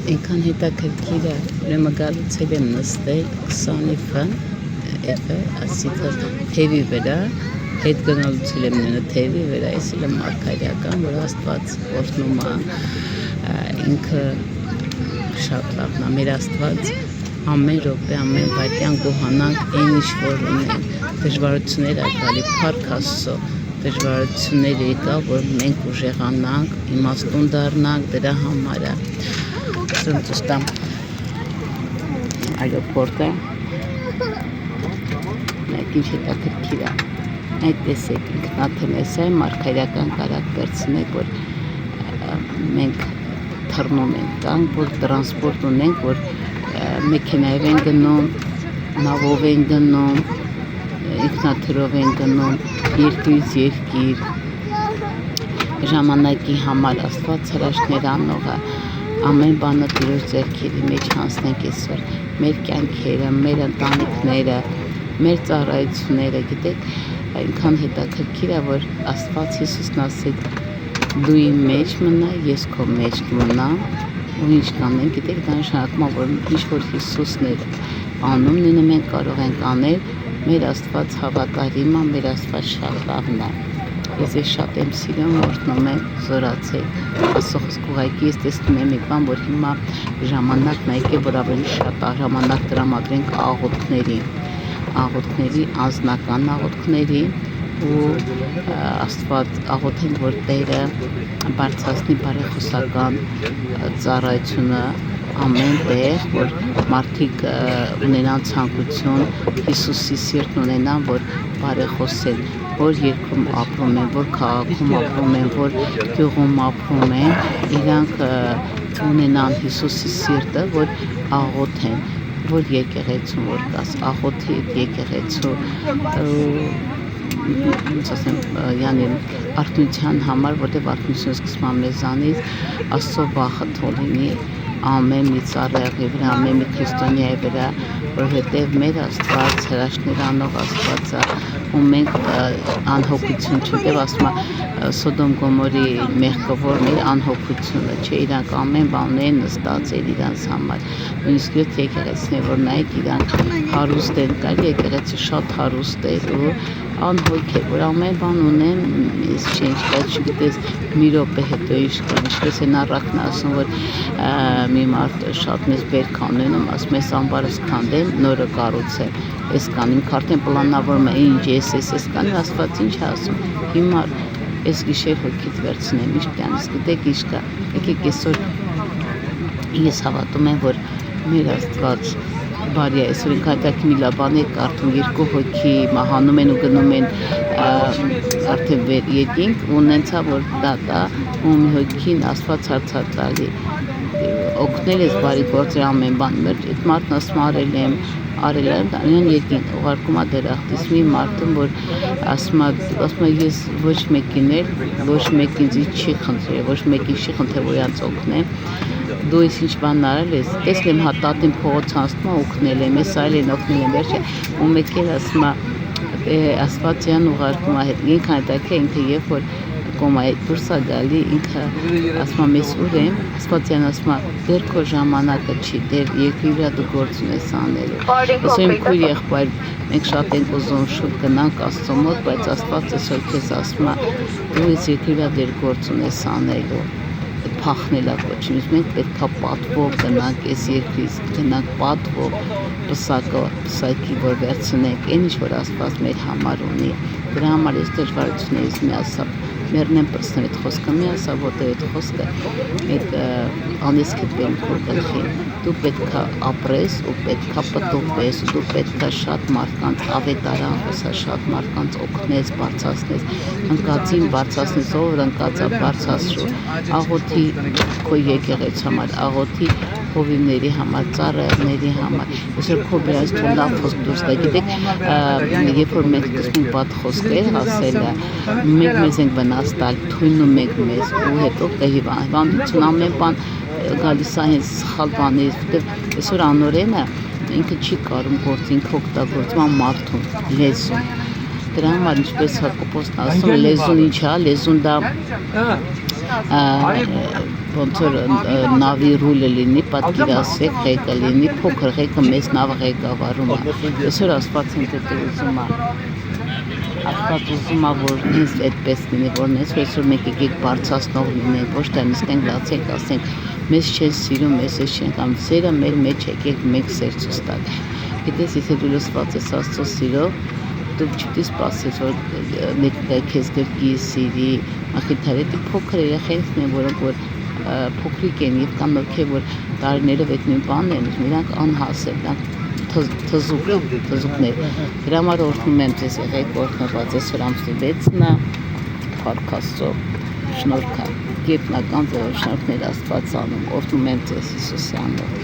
Այնքան հետաքրքիր է, ուրեմն գալուց եմ նստել 20-ը, ասիկա թևի վրա, հետ գնալուց եմ նույնը թևի վրա, ես էլ եմ մարգարեական, որ Աստված օրհնում է, ինքը շատ լավն է, մեր Աստված ամեն րոպե, ամեն վայրկյան գոհանանք այն ինչ որ ունեն, դժվարություններ ա գալի, փառք Աստծո, դժվարություններ եկա, որ մենք ուժեղանանք, իմաստուն դառնանք դրա համար է։ Սրտստամ այրոպորտը մեկ ինչ հետաքրքիր է։ Այդ տեսեք ինքնաթնես է մարգարեական կարակտերցն է, որ մենք թռնում ենք տանք, որ տրանսպորտ ունենք, որ մեքենայով են գնում, նավով են գնում, ինքնաթրով են գնում, երկրից երկիր, ժամանակի համար Աստված հրաշքներ անող է, ամեն բանը Տիրոջ ձեռքերի մեջ հանձնենք այսօր, մեր կյանքերը, մեր ընտանիքները, մեր ծառայությունները, գիտեք, այնքան հետաքրքիր է, որ Աստված Հիսուսն ասեց, դու իմ մեջ մնա, ես քո մեջ կմնամ, ու ինչ կանենք, գիտեք, դա նշանակում է, որ ինչ որ Հիսուսն է անում, նույնը մենք կարող ենք անել, մեր Աստված հավատարիմ է, մեր Աստված շատ լավն է։ Ես շատ եմ սիրում, օրհնում եմ, զորացեք, Աստծո խոսք ուղղակի ես տեսնում եմ մի բան, որ հիմա ժամանակն է եկել, որ ավելի շատ ժամանակ տրամադրենք աղոթքների, անձնական աղոթքների ու Աստված աղոթենք, որ Տերը բարձրացնի բարեխոսական ծառայությունը ամեն տեղ, որ մարդիկ ունենան ցանկություն, Հիսուսի սիրտն ունենան, որ բարեխոսեն, որ երկրում ապրում են, որ քաղաքում ապրում են, որ գյուղում ապրում են, իրանք ունենան Հիսուսի սիրտը, որ աղոթեն, որ եկեղեցում որ կաս, աղոթի եկեղեցու յանի արթունության համար, որտեղ արթունությունը սկսվում է մեզանից, Աստծո վախը թող լինի ամեն մի ծառայողի վրա, ամեն մի քրիստոնյայի վրա, որովհետև մեր Աստված հրաշքներ անող Աստված է, ու մենք անհոգություն չունենք, ասում է Սոդոմ Գոմորի մեղքը որն էր անհոգությունը, չէ, իրանք ամեն բան ունեն նստած էր իրանց համար, նույնիսկ 7 եկեղեցիներ որ նայեք իրանք հարուստ են, կարելի եկեղեցի շատ հարուստ էր ու անհոգ է, որ ամեն բան ունեն, ես չգիտես մի րոպե հետո ինչ կան, ինչպես են առակն ասում, որ մի մարդ շատ մեծ բերք անենում, ասում ես ամբարը սքանդեմ, նորը կառուցեմ, ես կանեմ, արդեն պլանավորում է ինչ ես կանեմ, Աստված ինչ է ասում, հիմա ես գիշեր հոգիդ վերցնեմ, ինչ տյանս, գիտեք ինչ կա, եկեք այսօր ես հավատում եմ, որ մեր Աստված բարի է, այսօր ինք հայտակի մի լաբան է կարդում, երկու հոգի մահանում են ու գնում են արդեն վեր երկինք, ու նենցա, որ դա ու մի հոգին Աստված հարցար տալի, օգնել ես բարի գործեր ամեն բան, մեր այդ մարդն ասում արել եմ, դանյան երկին ուղարկում է դերախտից մի մարդում, որ ասում է ես ոչ մեկին էլ, ոչ մեկին չի խնդրել, ոչ մեկին չի խնդրել, որ յանց օգնեմ, դու ես ինչ բան արել ես, տեսնեմ հատատին փողոց անցնում է օգնել եմ, ես այլ են օգնել եմ, վերջը, ու մեկ էլ ասում է Աստվածյան ուղարկում է հետ, ինքը հետաքրքիր է, ինքը երբ որ կոմայի դուրս է գալի, ինքը ասում է մեզ ուր եմ, Աստվածյան ասում է դեռ քո ժամանակը չի, դեռ երկրի վրա դու գործ ունես անելու, ես իմ քույր եղբայր, մենք շատ ենք ուզում շուտ գնանք Աստծո մոտ, բայց Աստված այսօր քեզ ասում է դու ես երկրի վրա դեռ գործ ունես անելու, փախնելա կոչում, մենք պետք է պատվով գնանք այս երկրից, գնանք պատվով, պսակի որ վերցնենք, այն ինչ որ Աստված մեր համար ունի, դրա համար ես դժվարություններից միասավ մերնեմ պրսնեմ այդ խոսքը, միասավ ոտև այդ խոսքը, այդ անեսք է բերում քո գլխին, դու պետք է ապրես ու պետք է պտուղվես, դու պետք է շատ մարդկանց ավետարան խոսա, շատ մարդկանց օգնես, բարձրացնես, ընկածին բարձրացնես, ով ընկած է բարձրացրու, աղոթի քո եկեղեցու համար, աղոթի հովիվների համար, ծառայողների համար, այսօր քո բերած թող լավ խոսք դուրս գա, գիտեք, երբ որ մենք սկսում բադ խոսքեր ասելը, մենք մեզ ենք վնաս տալ, թույնում ենք մեզ ու հետո կհիվանդություն ամեն բան գալիս է հենց սխալ բաներից, որտեղ այսօր անօրենը ինքը չի կարում գործ, ինքը օգտագործում է մարդուն, լեզուն, դրա համար ինչպես Հակոբոսն ասում, լեզուն ինչ է, լեզուն դա ոնց որ նավի ռուլը լինի, պատկերացրեք, ղեկը լինի, փոքր ղեկը մեծ նավը ղեկավարում է։ Այսօր Աստված ինձ ուզում է, Աստված ուզում է, որ ինձ այդպես լինի, որ այսօր մենք եկեք բարձրացնող լինենք, ոչ թե նստենք, լացենք, ասենք, մեզ չեն սիրում, մեզ չեն կամ սերը մեր մեջ եկեք մեկ սեր ցույց տալ։ Գիտես, եթե դու լսված ես Աստծո սիրով, դու չպետք է սպասես, որ մեկը քեզ գրկի, սիրի, մախիթարի, դու փոքր երեխեքն են, որոնք որ փոքրիկ են եւ կան ովքեր որ տարիներով այդ նույն բանն են, նրանք անհասել, նրանք թզուկներ։ Դրա համար օրհնում եմ ձեզ, եղեք օրհնված, այսօր ամսի 6-ն է, Փառք Աստծո, շնորհքա, գետնական ձեզ շնորհքներ Աստված անում, օրհնում եմ ձեզ Հիսուսի անունով։